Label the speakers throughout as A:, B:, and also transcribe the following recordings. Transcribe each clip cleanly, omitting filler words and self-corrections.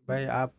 A: भाई आप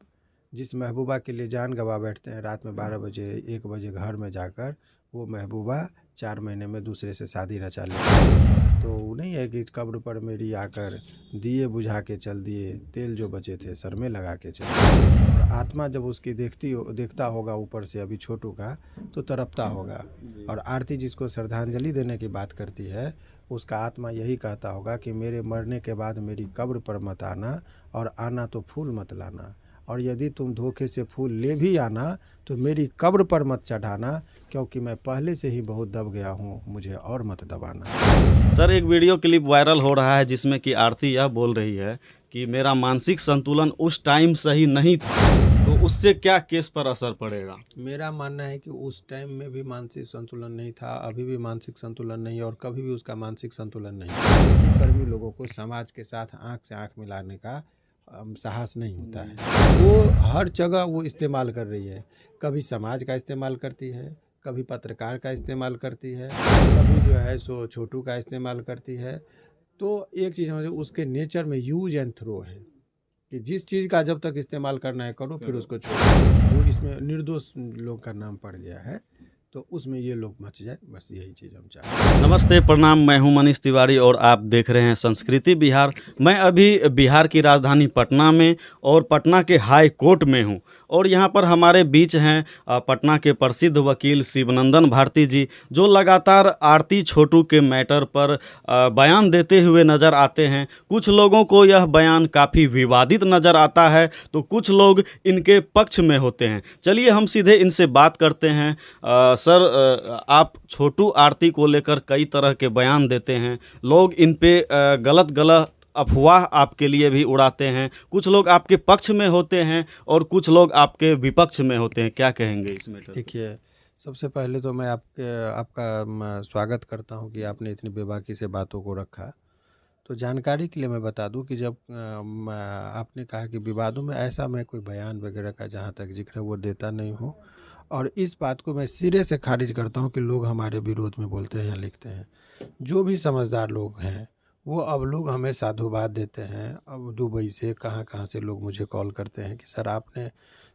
A: जिस महबूबा के लिए जान गंवा बैठते हैं रात में 12 बजे 1 बजे घर में जाकर, वो महबूबा 4 महीने में दूसरे से शादी रचा लेती है। तो वो नहीं है कि कब्र पर मेरी आकर दिए बुझा के चल दिए, तेल जो बचे थे सर में लगा के चल दिए। और आत्मा जब उसकी देखता होगा ऊपर से अभी छोटू का, तो तड़पता होगा। और आरती जिसको श्रद्धांजलि देने की बात करती है, उसका आत्मा यही कहता होगा कि मेरे मरने के बाद मेरी कब्र पर मत आना, और आना तो फूल मत लाना, और यदि तुम धोखे से फूल ले भी आना तो मेरी कब्र पर मत चढ़ाना, क्योंकि मैं पहले से ही बहुत दब गया हूँ, मुझे और मत दबाना।
B: सर, एक वीडियो क्लिप वायरल हो रहा है जिसमें कि आरती यह बोल रही है कि मेरा मानसिक संतुलन उस टाइम सही नहीं था, तो उससे क्या केस पर असर पड़ेगा?
A: मेरा मानना है कि उस टाइम में भी मानसिक संतुलन नहीं था, अभी भी मानसिक संतुलन नहीं है, और कभी भी उसका मानसिक संतुलन नहीं है। कर्मी लोगों को समाज के साथ आंख से आंख मिलाने का साहस नहीं होता है। वो हर जगह वो इस्तेमाल कर रही है, कभी समाज का इस्तेमाल करती है, कभी पत्रकार का इस्तेमाल करती है, कभी जो है सो छोटू का इस्तेमाल करती है। तो एक चीज़ समझो, उसके नेचर में यूज एंड थ्रो है कि जिस चीज़ का जब तक इस्तेमाल करना है करो, फिर उसको छोड़ो। जो इसमें निर्दोष लोग का नाम पड़ गया है, तो उसमें ये लोग मच जाए, बस यही चीज़ हम चाहते हैं।
B: नमस्ते, प्रणाम। मैं हूं मनीष तिवारी और आप देख रहे हैं संस्कृति बिहार। मैं अभी बिहार की राजधानी पटना में और पटना के हाई कोर्ट में हूं, और यहां पर हमारे बीच हैं पटना के प्रसिद्ध वकील शिवनंदन भारती जी, जो लगातार आरती छोटू के मैटर पर बयान देते हुए नज़र आते हैं। कुछ लोगों को यह बयान काफ़ी विवादित नज़र आता है, तो कुछ लोग इनके पक्ष में होते हैं। चलिए हम सीधे इनसे बात करते हैं। सर, आप छोटू आरती को लेकर कई तरह के बयान देते हैं, लोग इन पे गलत गलत अफवाह आपके लिए भी उड़ाते हैं। कुछ लोग आपके पक्ष में होते हैं और कुछ लोग आपके विपक्ष में होते हैं। क्या कहेंगे इस मैटर पे?
A: देखिए, सबसे पहले तो मैं आपका स्वागत करता हूं कि आपने इतनी बेबाकी से बातों को रखा। तो जानकारी के लिए मैं बता दूं कि जब आपने कहा कि विवादों में, ऐसा मैं कोई बयान वगैरह का जहां तक जिक्र है वो देता नहीं हूं। और इस बात को मैं सिरे से खारिज करता हूं कि लोग हमारे विरोध में बोलते हैं या लिखते हैं। जो भी समझदार लोग हैं, वो अब लोग हमें साधुवाद देते हैं। अब दुबई से कहाँ कहाँ से लोग मुझे कॉल करते हैं कि सर आपने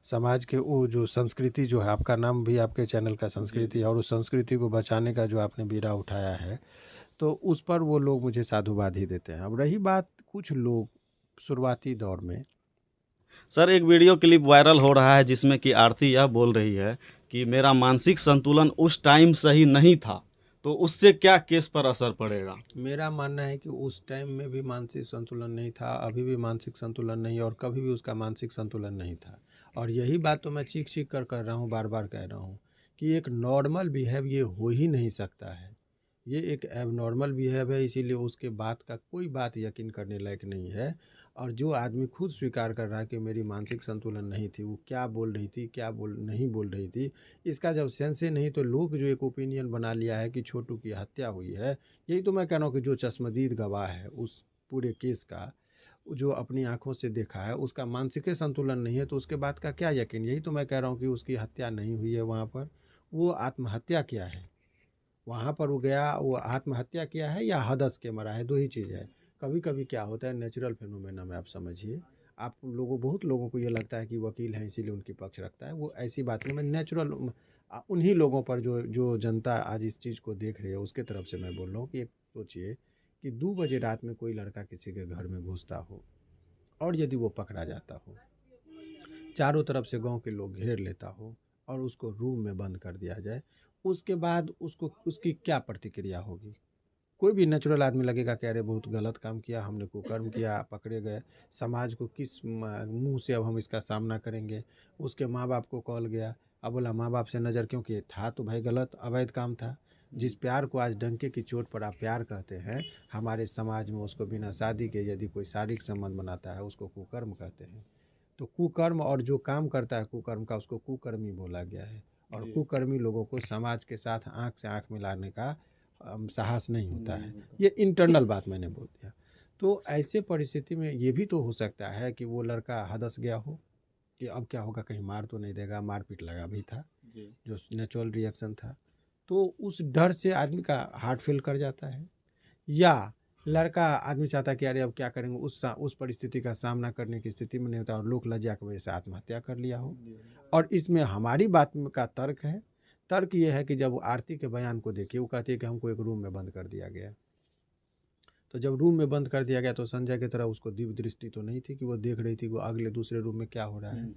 A: समाज के वो जो संस्कृति जो है, आपका नाम भी आपके चैनल का संस्कृति है, और उस संस्कृति को बचाने का जो आपने बीड़ा उठाया है, तो उस पर वो लोग मुझे साधुवाद ही देते हैं। अब रही बात, कुछ लोग शुरुआती दौर में,
B: सर, एक वीडियो क्लिप वायरल हो रहा है जिसमें कि आरती यह बोल रही है कि मेरा मानसिक संतुलन उस टाइम सही नहीं था, तो उससे क्या केस पर असर पड़ेगा?
A: मेरा मानना है कि उस टाइम में भी मानसिक संतुलन नहीं था, अभी भी मानसिक संतुलन नहीं है, और कभी भी उसका मानसिक संतुलन नहीं था। और यही बात तो मैं चीख चीख कर रहा हूँ, बार बार कह रहा हूँ कि एक नॉर्मल बिहेव ये हो ही नहीं सकता है। ये एक एबनॉर्मल बिहेव है, इसीलिए उसके बात का कोई बात यकीन करने लायक नहीं है। और जो आदमी खुद स्वीकार कर रहा है कि मेरी मानसिक संतुलन नहीं थी, वो क्या बोल रही थी, क्या बोल नहीं बोल रही थी, इसका जब सेंस ही नहीं, तो लोग जो एक ओपिनियन बना लिया है कि छोटू की हत्या हुई है। यही तो मैं कह रहा हूँ कि जो चश्मदीद गवाह है उस पूरे केस का, जो अपनी आंखों से देखा है, उसका मानसिक संतुलन नहीं है, तो उसके बाद का क्या यकीन। यही तो मैं कह रहा हूँ कि उसकी हत्या नहीं हुई है वहाँ पर, वो आत्महत्या किया है। वहाँ पर वो गया, वो आत्महत्या किया है या हदस के मरा है, दो ही चीज़ है। कभी कभी क्या होता है, नेचुरल फिनोमेना में आप समझिए। आप लोगों, बहुत लोगों को ये लगता है कि वकील हैं इसीलिए उनकी पक्ष रखता है, वो ऐसी बात नहीं। मैं नेचुरल उन्हीं लोगों पर जो जो जनता आज इस चीज़ को देख रही है उसके तरफ से मैं बोल रहा हूँ कि एक सोचिए कि 2 बजे रात में कोई लड़का किसी के घर में घुसता हो, और यदि वो पकड़ा जाता हो, चारों तरफ से गांव के लोग घेर लेता हो, और उसको रूम में बंद कर दिया जाए, उसके बाद उसको उसकी क्या प्रतिक्रिया होगी। कोई भी नेचुरल आदमी लगेगा कि अरे बहुत गलत काम किया, हमने कुकर्म किया, पकड़े गए, समाज को किस मुंह से अब हम इसका सामना करेंगे। उसके माँ बाप को कॉल गया, अब बोला माँ बाप से नज़र, क्योंकि था तो भाई गलत अवैध काम था। जिस प्यार को आज डंके की चोट पर आप प्यार कहते हैं, हमारे समाज में उसको बिना शादी के यदि कोई शारीरिक संबंध बनाता है, उसको कुकर्म कहते हैं। तो कुकर्म, और जो काम करता है कुकर्म का, उसको कुकर्मी बोला गया है। और कुकर्मी लोगों को समाज के साथ आंख से आंख मिलाने का साहस नहीं होता है। ये इंटरनल बात मैंने बोल दिया। तो ऐसे परिस्थिति में ये भी तो हो सकता है कि वो लड़का हदस गया हो कि अब क्या होगा, कहीं मार तो नहीं देगा, मारपीट लगा भी था, जो नेचुरल रिएक्शन था। तो उस डर से आदमी का हार्ट फेल कर जाता है। या लड़का आदमी चाहता है कि अरे अब क्या करेंगे, उस परिस्थिति का सामना करने की स्थिति में नहीं होता और लोक लज्जा की वजह से आत्महत्या कर लिया हो। और इसमें हमारी बात का तर्क है, तर्क ये है कि जब वो आरती के बयान को देखिए, वो कहती है कि हमको एक रूम में बंद कर दिया गया। तो जब रूम में बंद कर दिया गया तो संजय की तरह उसको दिव्य दृष्टि तो नहीं थी कि वो देख रही थी वो अगले दूसरे रूम में क्या हो रहा है।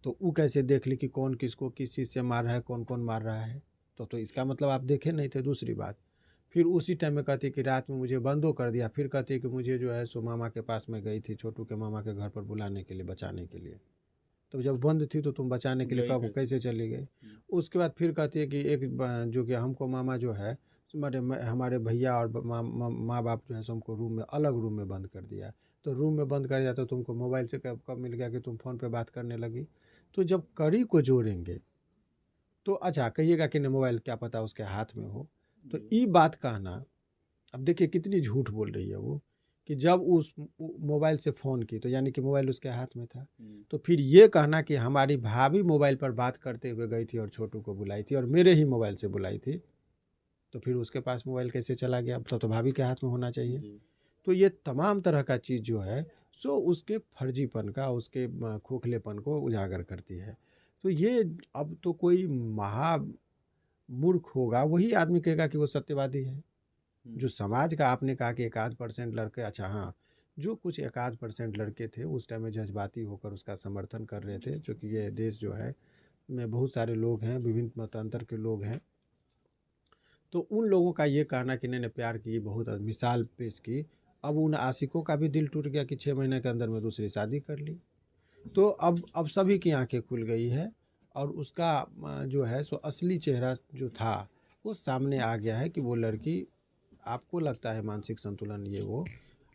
A: तो वो कैसे देख ली कि कौन किसको किस चीज़ से मार रहा है, कौन कौन मार रहा है। तो इसका मतलब आप देखे नहीं थे। दूसरी बात, फिर उसी टाइम में कहती कि रात में मुझे बंदो कर दिया। फिर कहती कि मुझे जो है सो मामा के पास में गई थी, छोटू के मामा के घर पर बुलाने के लिए, बचाने के लिए। तो जब बंद थी तो तुम बचाने के लिए कब कैसे चली गई। उसके बाद फिर कहती है कि जो कि हमको मामा जो है हमारे भैया और माँ बाप जो है सो हमको अलग रूम में बंद कर दिया। तो रूम में बंद कर दिया तो तुमको मोबाइल से कब मिल गया कि तुम फ़ोन पे बात करने लगी। तो जब कड़ी को जोड़ेंगे तो अच्छा कहिएगा कि नहीं मोबाइल क्या पता उसके हाथ में हो। तो ये बात कहना, अब देखिए कितनी झूठ बोल रही है वो, कि जब उस मोबाइल से फ़ोन की तो यानी कि मोबाइल उसके हाथ में था। तो फिर ये कहना कि हमारी भाभी मोबाइल पर बात करते हुए गई थी और छोटू को बुलाई थी और मेरे ही मोबाइल से बुलाई थी, तो फिर उसके पास मोबाइल कैसे चला गया। तो भाभी के हाथ में होना चाहिए। तो ये तमाम तरह का चीज़ जो है सो उसके फर्जीपन का, उसके खोखलेपन को उजागर करती है। तो ये अब तो कोई मूर्ख होगा वही आदमी कहेगा कि वो सत्यवादी है। जो समाज का आपने कहा कि 1% लड़के, अच्छा हाँ, जो कुछ 1% लड़के थे उस टाइम में जज्बाती होकर उसका समर्थन कर रहे थे, क्योंकि ये देश जो है में बहुत सारे लोग हैं, विभिन्न मतांतर के लोग हैं। तो उन लोगों का ये कहना कि इन्होंने प्यार की बहुत मिसाल पेश की। अब उन आशिकों का भी दिल टूट गया कि 6 महीने के अंदर में दूसरी शादी कर ली। तो अब सभी की आंखें खुल गई है और उसका जो है सो असली चेहरा जो था वो सामने आ गया है कि वो लड़की, आपको लगता है मानसिक संतुलन ये वो,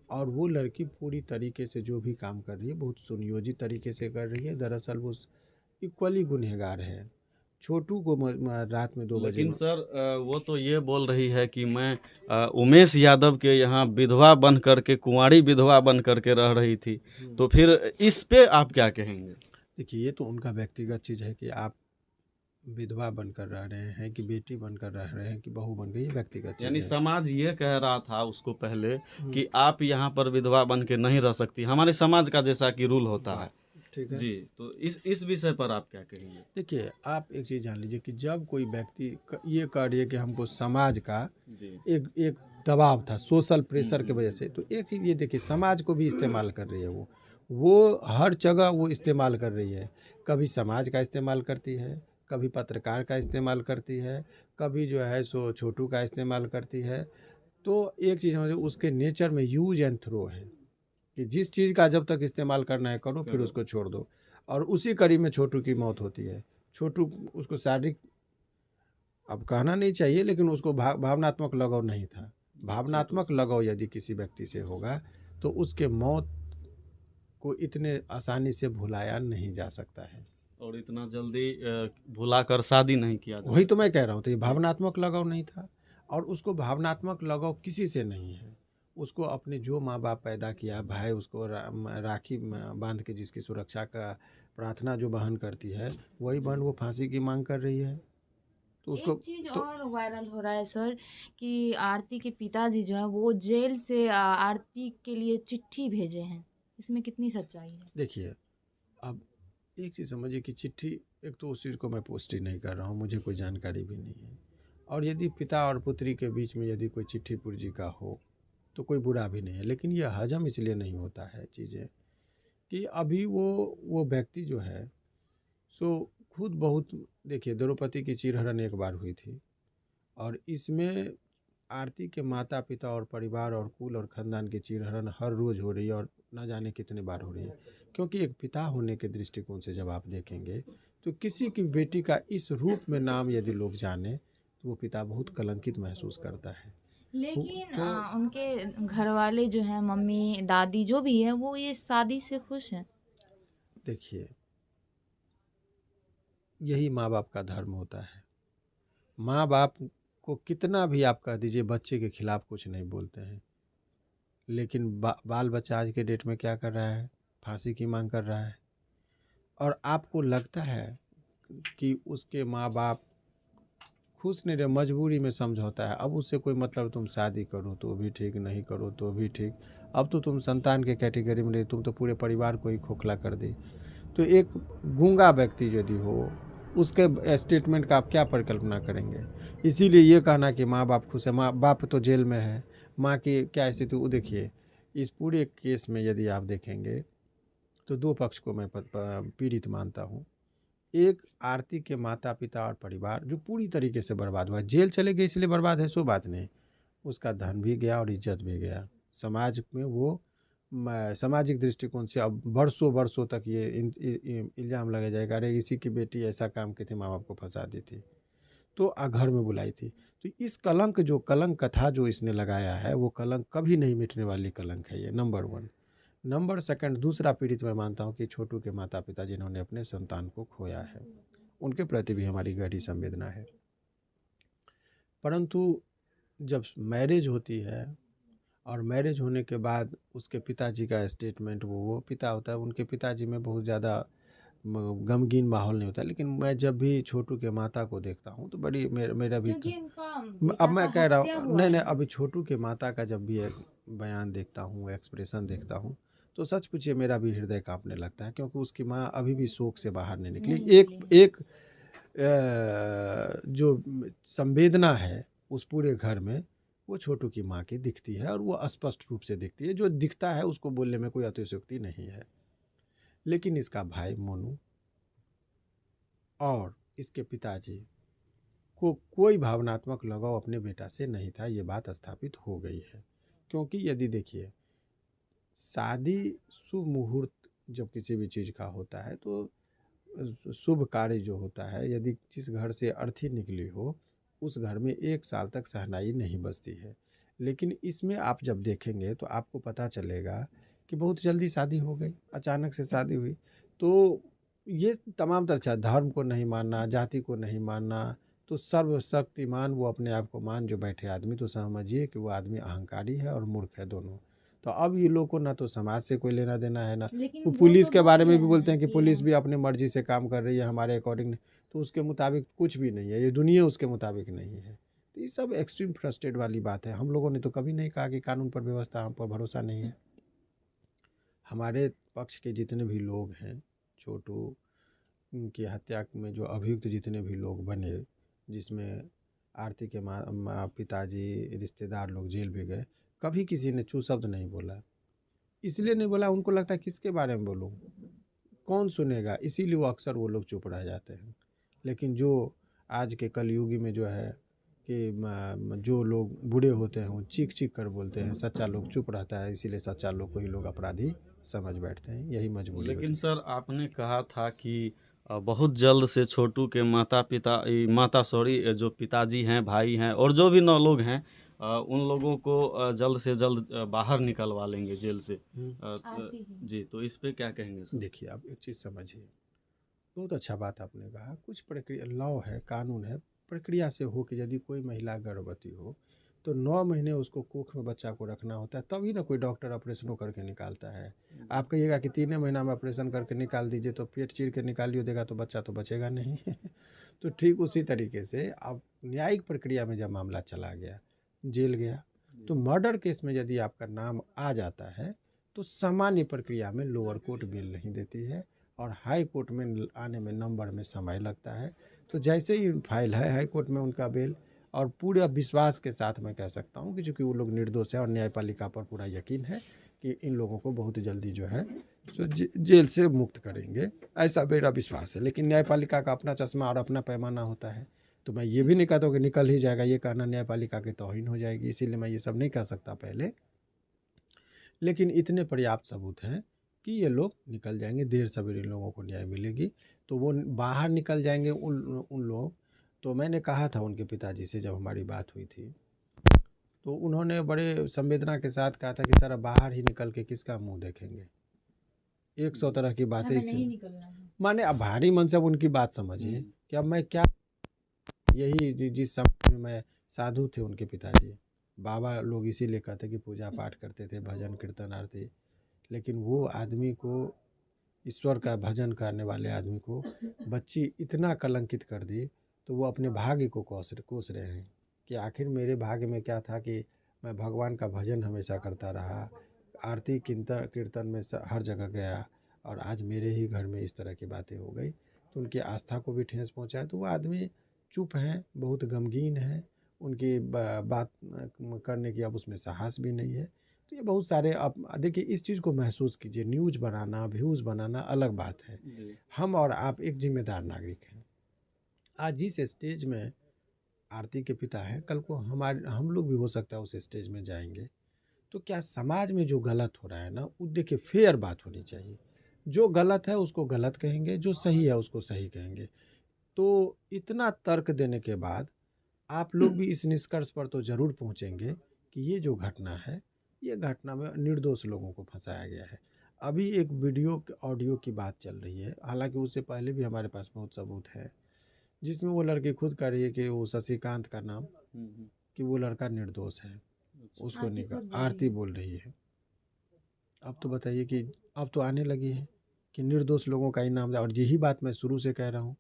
A: और वो लड़की पूरी तरीके से जो भी काम कर रही है बहुत सुनियोजित तरीके से कर रही है। दरअसल वो इक्वली गुनहगार है। छोटू को रात में 2 बजे
B: लेकिन सर वो तो ये बोल रही है कि मैं उमेश यादव के यहाँ विधवा बन करके, कुंवारी विधवा बन करके रह रही थी। तो फिर इस पे आप क्या कहेंगे?
A: देखिए ये तो उनका व्यक्तिगत चीज़ है कि आप विधवा बनकर रह रहे हैं कि बेटी बनकर रह रहे हैं कि बहू बन गई, ये व्यक्तिगत चीज़
B: यानी
A: है।
B: समाज ये कह रहा था उसको पहले कि आप यहाँ पर विधवा बन के नहीं रह सकती, हमारे समाज का जैसा कि रूल होता है।
A: ठीक है
B: जी, तो इस विषय पर आप क्या कहेंगे?
A: देखिए आप एक चीज़ जान लीजिए कि जब कोई व्यक्ति ये कह रही है कि हमको समाज का एक दबाव था, सोशल प्रेशर की वजह से, तो एक चीज़ ये देखिए समाज को भी इस्तेमाल कर रही है वो हर जगह वो इस्तेमाल कर रही है। कभी समाज का इस्तेमाल करती है, कभी पत्रकार का इस्तेमाल करती है, कभी जो है सो छोटू का इस्तेमाल करती है। तो एक चीज़ समझिए उसके नेचर में यूज एंड थ्रो है कि जिस चीज़ का जब तक इस्तेमाल करना है करो, फिर उसको छोड़ दो। और उसी कड़ी में छोटू की मौत होती है। छोटू उसको शारीरिक, अब कहना नहीं चाहिए, लेकिन उसको भावनात्मक लगाव नहीं था। भावनात्मक लगाव यदि किसी व्यक्ति से होगा तो उसके मौत को इतने आसानी से भुलाया नहीं जा सकता है
B: और इतना जल्दी भुलाकर शादी नहीं किया जा
A: वही तो मैं कह रहा हूँ। तो ये भावनात्मक लगाव नहीं था और उसको भावनात्मक लगाव किसी से नहीं है। उसको अपने जो माँ बाप पैदा किया, भाई उसको राखी बांध के जिसकी सुरक्षा का प्रार्थना जो बहन करती है, वही बहन वो फांसी की मांग कर रही है। तो उसको
C: एक चीज और वायरल हो रहा है सर कि आरती के पिताजी जो है वो जेल से आरती के लिए चिट्ठी भेजे हैं, इसमें कितनी सच्चाई है?
A: देखिए अब एक चीज़ समझिए कि चिट्ठी, एक तो उस चीज़ को मैं पुष्टि नहीं कर रहा हूँ, मुझे कोई जानकारी भी नहीं है। और यदि पिता और पुत्री के बीच में यदि कोई चिट्ठी पुर्जी का हो तो कोई बुरा भी नहीं है, लेकिन यह हजम इसलिए नहीं होता है चीज़ें कि अभी वो व्यक्ति जो है सो खुद बहुत, देखिए द्रौपदी की चीरहरण एक बार हुई थी और इसमें आरती के माता पिता और परिवार और कुल और ख़ानदान की चीरहरण हर रोज़ हो रही है और न जाने कितने बार हो रही है। क्योंकि एक पिता होने के दृष्टिकोण से जब आप देखेंगे तो किसी की बेटी का इस रूप में नाम यदि लोग जाने तो वो पिता बहुत कलंकित महसूस करता है।
C: लेकिन
A: तो
C: उनके घर वाले जो है, मम्मी दादी जो भी है, वो ये शादी से खुश हैं।
A: देखिए यही माँ बाप का धर्म होता है। माँ बाप को कितना भी आप कह दीजिए बच्चे के खिलाफ कुछ नहीं बोलते हैं, लेकिन बाल बच्चा आज के डेट में क्या कर रहा है, फांसी की मांग कर रहा है। और आपको लगता है कि उसके माँ बाप खुश नहीं रहे, मजबूरी में समझौता है। अब उससे कोई मतलब तुम शादी करो तो भी ठीक, नहीं करो तो भी ठीक। अब तो तुम संतान के कैटेगरी में नहीं, तुम तो पूरे परिवार को ही खोखला कर दी। तो एक गूंगा व्यक्ति यदि हो, उसके स्टेटमेंट का आप क्या परिकल्पना करेंगे। इसीलिए ये कहना कि माँ बाप खुश है, माँ बाप तो जेल में है, माँ की क्या स्थिति, वो देखिए इस पूरे केस में यदि आप देखेंगे तो दो पक्ष को मैं पीड़ित मानता हूँ। एक आरती के माता पिता और परिवार जो पूरी तरीके से बर्बाद हुआ। जेल चले गए इसलिए बर्बाद है सो बात नहीं, उसका धन भी गया और इज्जत भी गया। समाज में वो सामाजिक दृष्टिकोण से अब वर्षों वर्षों तक ये इल्ज़ाम लगाया जाएगा, अरे इसी की बेटी ऐसा काम की थी, माँ बाप को फंसा दी थी तो घर में बुलाई थी। तो इस कलंक जो कलंक कथा जो इसने लगाया है वो कलंक कभी नहीं मिटने वाली कलंक है ये, नंबर 1। नंबर 2, दूसरा पीड़ित मैं मानता हूँ कि छोटू के माता पिता जिन्होंने अपने संतान को खोया है, उनके प्रति भी हमारी गहरी संवेदना है। परंतु जब मैरिज होती है और मैरिज होने के बाद उसके पिताजी का स्टेटमेंट, वो पिता होता है, उनके पिताजी में बहुत ज़्यादा गमगीन माहौल नहीं होता। लेकिन मैं जब भी छोटू के माता को देखता हूँ तो बड़ी मेरा भी अब मैं कह रहा हूँ नहीं, अभी छोटू के माता का जब भी एक बयान देखता हूँ, एक्सप्रेशन देखता हूँ, तो सच पूछिए मेरा भी हृदय कांपने लगता है, क्योंकि उसकी माँ अभी भी शोक से बाहर नहीं निकली। एक जो संवेदना है उस पूरे घर में वो छोटू की माँ की दिखती है, और वो स्पष्ट रूप से दिखती है। जो दिखता है उसको बोलने में कोई अतिशयोक्ति नहीं है। लेकिन इसका भाई मोनू और इसके पिताजी को कोई भावनात्मक लगाव अपने बेटा से नहीं था, ये बात स्थापित हो गई है। क्योंकि यदि देखिए शादी शुभ मुहूर्त जब किसी भी चीज़ का होता है तो शुभ कार्य जो होता है, यदि जिस घर से अर्थी निकली हो उस घर में 1 साल तक शहनाई नहीं बजती है। लेकिन इसमें आप जब देखेंगे तो आपको पता चलेगा कि बहुत जल्दी शादी हो गई, अचानक से शादी हुई। तो ये तमाम तरह धर्म को नहीं मानना, जाति को नहीं मानना, तो सर्वशक्तिमान वो अपने आप को मान जो बैठे आदमी, तो समझिए कि वो आदमी अहंकारी है और मूर्ख है दोनों। तो अब ये लोग को ना तो समाज से कोई लेना देना है, ना वो पुलिस के बारे में भी बोलते हैं कि पुलिस भी अपनी मर्जी से काम कर रही है हमारे अकॉर्डिंग, तो उसके मुताबिक कुछ भी नहीं है, ये दुनिया उसके मुताबिक नहीं है। तो ये सब एक्सट्रीम फ्रस्ट्रेट वाली बात है। हम लोगों ने तो कभी नहीं कहा कि कानून पर, व्यवस्था हम पर भरोसा नहीं है। हमारे पक्ष के जितने भी लोग हैं, छोटू की हत्या में जो अभियुक्त जितने भी लोग बने, जिसमें आरती के पिताजी, रिश्तेदार लोग जेल भी गए, कभी किसी ने चू शब्द नहीं बोला। इसलिए नहीं बोला, उनको लगता है किसके बारे में बोलूँ, कौन सुनेगा, इसीलिए वो अक्सर वो लोग चुप रह जाते हैं। लेकिन जो आज के कलयुगी में जो है कि जो लोग बूढ़े होते हैं वो चीख चीख कर बोलते हैं, सच्चा लोग चुप रहता है, इसीलिए सच्चा लोग को ही लोग अपराधी समझ बैठते हैं, यही मजबूरी होती है।
B: लेकिन सर आपने कहा था कि बहुत जल्द से छोटू के जो पिताजी हैं, भाई हैं और जो भी 9 लोग हैं, उन लोगों को जल्द से जल्द बाहर निकलवा लेंगे जेल से। जी, तो इस पे क्या कहेंगे सर?
A: देखिए आप एक चीज़ समझिए, बहुत अच्छा बात आपने कहा। कुछ प्रक्रिया, लॉ है, कानून है, प्रक्रिया से हो कि यदि कोई महिला गर्भवती हो तो 9 महीने उसको कोख में बच्चा को रखना होता है, तभी ना कोई डॉक्टर ऑपरेशनों करके निकालता है। आप कहिएगा कि 3 महीना में ऑपरेशन करके निकाल दीजिए तो पेट चीर के निकालिए देगा तो बच्चा तो बचेगा नहीं। तो ठीक उसी तरीके से अब न्यायिक प्रक्रिया में जब मामला चला गया, जेल गया, तो मर्डर केस में यदि आपका नाम आ जाता है तो सामान्य प्रक्रिया में लोअर कोर्ट बेल नहीं देती है और हाई कोर्ट में आने में नंबर में समय लगता है। तो जैसे ही फाइल है हाई कोर्ट में उनका बेल, और पूरे विश्वास के साथ मैं कह सकता हूँ कि चूँकि वो लोग निर्दोष है और न्यायपालिका पर पूरा यकीन है कि इन लोगों को बहुत जल्दी जो है सो जेल से मुक्त करेंगे, ऐसा मेरा विश्वास है। लेकिन न्यायपालिका का अपना चश्मा और अपना पैमाना होता है, तो मैं ये भी नहीं कहता हूँ कि निकल ही जाएगा, ये कहना न्यायपालिका की तौहीन हो जाएगी, इसीलिए मैं ये सब नहीं कह सकता पहले। लेकिन इतने पर्याप्त सबूत हैं कि ये लोग निकल जाएंगे, देर सवेरे लोगों को न्याय मिलेगी तो वो बाहर निकल जाएंगे उन लोग। तो मैंने कहा था उनके पिताजी से जब हमारी बात हुई थी, तो उन्होंने बड़े संवेदना के साथ कहा था कि सर बाहर ही निकल के किसका मुंह देखेंगे, 100 तरह की बातें माने अब भारी मन से अब उनकी बात समझिए कि अब मैं क्या, यही जिस समय में मैं साधु थे उनके पिताजी, बाबा लोग इसीलिए कहते कि पूजा पाठ करते थे, भजन कीर्तन आरती, लेकिन वो आदमी को, ईश्वर का भजन करने वाले आदमी को बच्ची इतना कलंकित कर दी तो वो अपने भाग्य को कोस रहे हैं कि आखिर मेरे भाग्य में क्या था कि मैं भगवान का भजन हमेशा करता रहा, आरती कीर्तन में हर जगह गया, और आज मेरे ही घर में इस तरह की बातें हो गई। तो उनकी आस्था को भी ठेस पहुँचा है। तो वो आदमी चुप हैं, बहुत गमगीन है, उनकी बात करने की अब उसमें साहस भी नहीं है। तो ये बहुत सारे, अब देखिए इस चीज़ को महसूस कीजिए, न्यूज़ बनाना, व्यूज़ बनाना अलग बात है। हम और आप एक जिम्मेदार नागरिक हैं। आज जिस स्टेज में आरती के पिता हैं, कल को हम लोग भी हो सकता है उस स्टेज में जाएंगे। तो क्या समाज में जो गलत हो रहा है ना, वो देखिए फेयर बात होनी चाहिए। जो गलत है उसको गलत कहेंगे, जो सही है उसको सही कहेंगे। तो इतना तर्क देने के बाद आप लोग भी इस निष्कर्ष पर तो ज़रूर पहुँचेंगे कि ये जो घटना है, ये घटना में निर्दोष लोगों को फंसाया गया है। अभी एक वीडियो ऑडियो की बात चल रही है, हालांकि उससे पहले भी हमारे पास बहुत सबूत है, जिसमें वो लड़की खुद कह रही है कि वो शशिकांत का नाम, कि वो लड़का निर्दोष है, उसको आरती बोल रही है। अब तो बताइए कि अब तो आने लगी है कि निर्दोष लोगों का ही नाम, और यही बात मैं शुरू से कह रहा हूँ।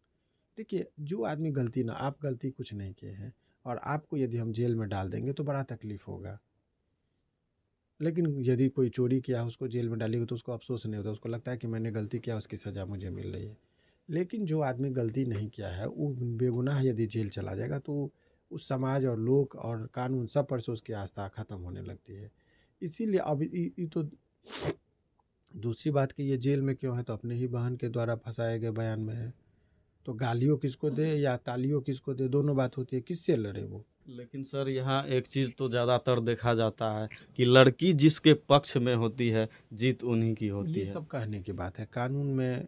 A: देखिए जो आदमी गलती ना, आप गलती कुछ नहीं किए हैं, और आपको यदि हम जेल में डाल देंगे तो बड़ा तकलीफ होगा। लेकिन यदि कोई चोरी किया उसको जेल में डालेंगे तो उसको अफसोस नहीं होता, उसको लगता है कि मैंने गलती किया, उसकी सज़ा मुझे मिल रही है। लेकिन जो आदमी गलती नहीं किया है, वो बेगुनाह यदि जेल चला जाएगा तो उस समाज और लोग और कानून सब पर से उसकी आस्था ख़त्म होने लगती है। इसीलिए अब ये तो दूसरी बात कि ये जेल में क्यों है, तो अपने ही बहन के द्वारा फंसाए गए बयान में है। तो गालियों किसको दे या तालियों किसको दे, दोनों बात होती है, किससे लड़े वो।
B: लेकिन सर यहाँ एक चीज़ तो ज़्यादातर देखा जाता है कि लड़की जिसके पक्ष में होती है जीत उन्हीं की होती है।
A: ये सब कहने की बात है। कानून में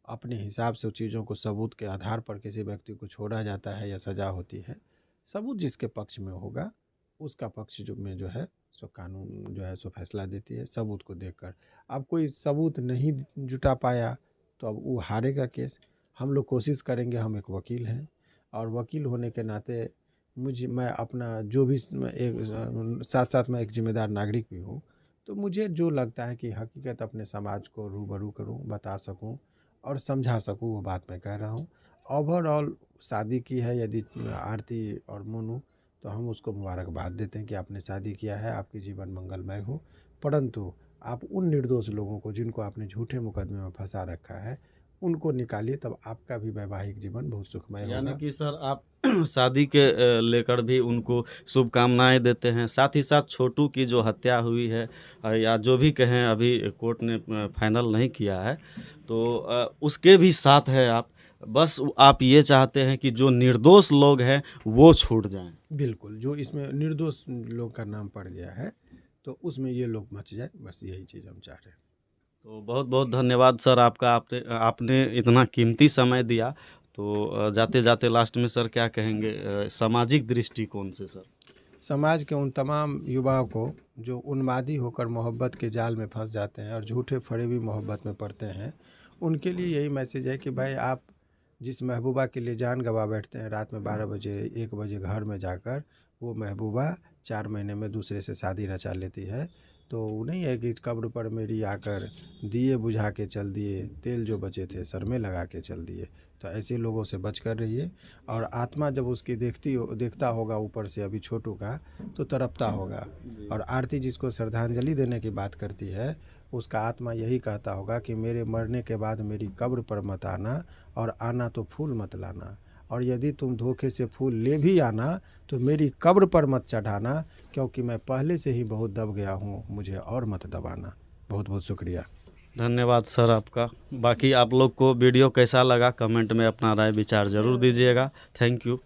A: अपने हिसाब से चीज़ों को सबूत के आधार पर किसी व्यक्ति को छोड़ा जाता है या सज़ा होती है। सबूत जिसके पक्ष में होगा उसका पक्ष जो है सो कानून जो है सो फैसला देती है सबूत को देखकर। अब कोई सबूत नहीं जुटा पाया तो अब वो हारेगा केस। हम लोग कोशिश करेंगे, हम एक वकील हैं और वकील होने के नाते मैं अपना जो भी एक साथ साथ मैं एक जिम्मेदार नागरिक भी हूँ, तो मुझे जो लगता है कि हकीकत अपने समाज को रूबरू करूँ, बता सकूँ और समझा सकूँ, वो बात मैं कह रहा हूँ। ओवरऑल शादी की है यदि आरती और मोनू, तो हम उसको मुबारकबाद देते हैं कि आपने शादी किया है, आपकी जीवन मंगलमय हो। परंतु आप उन निर्दोष लोगों को जिनको आपने झूठे मुकदमे में फंसा रखा है उनको निकालिए, तब आपका भी वैवाहिक जीवन बहुत सुखमय होगा।
B: यानी कि सर आप शादी के लेकर भी उनको शुभकामनाएं देते हैं। साथ ही साथ छोटू की जो हत्या हुई है या जो भी कहें, अभी कोर्ट ने फाइनल नहीं किया है, तो उसके भी साथ है आप। बस आप ये चाहते हैं कि जो निर्दोष लोग हैं वो छूट जाएं।
A: बिल्कुल, जो इसमें निर्दोष लोग का नाम पड़ गया है तो उसमें ये लोग बच जाए, बस यही चीज़ हम चाह रहे हैं।
B: तो बहुत बहुत धन्यवाद सर आपका, आपने इतना कीमती समय दिया। तो जाते जाते लास्ट में सर क्या कहेंगे सामाजिक दृष्टिकोण से सर?
A: समाज के उन तमाम युवाओं को जो उन्मादी होकर मोहब्बत के जाल में फंस जाते हैं और झूठे फरेबी मोहब्बत में पड़ते हैं, उनके लिए यही मैसेज है कि भाई आप जिस महबूबा के लिए जान गंवा बैठते हैं रात में 12 बजे 1 बजे घर में जाकर, वो महबूबा 4 महीने में दूसरे से शादी रचा लेती है। तो नहीं है कि कब्र पर मेरी आकर दिए बुझा के चल दिए, तेल जो बचे थे सर में लगा के चल दिए। तो ऐसे लोगों से बच कर रहिए। और आत्मा जब उसकी देखता होगा ऊपर से अभी छोटू का, तो तड़पता होगा। और आरती जिसको श्रद्धांजलि देने की बात करती है, उसका आत्मा यही कहता होगा कि मेरे मरने के बाद मेरी कब्र पर मत आना, और आना तो फूल मत लाना, और यदि तुम धोखे से फूल ले भी आना तो मेरी कब्र पर मत चढ़ाना, क्योंकि मैं पहले से ही बहुत दब गया हूँ, मुझे और मत दबाना। बहुत बहुत शुक्रिया,
B: धन्यवाद सर आपका। बाकी आप लोग को वीडियो कैसा लगा कमेंट में अपना राय विचार ज़रूर दीजिएगा। Thank you.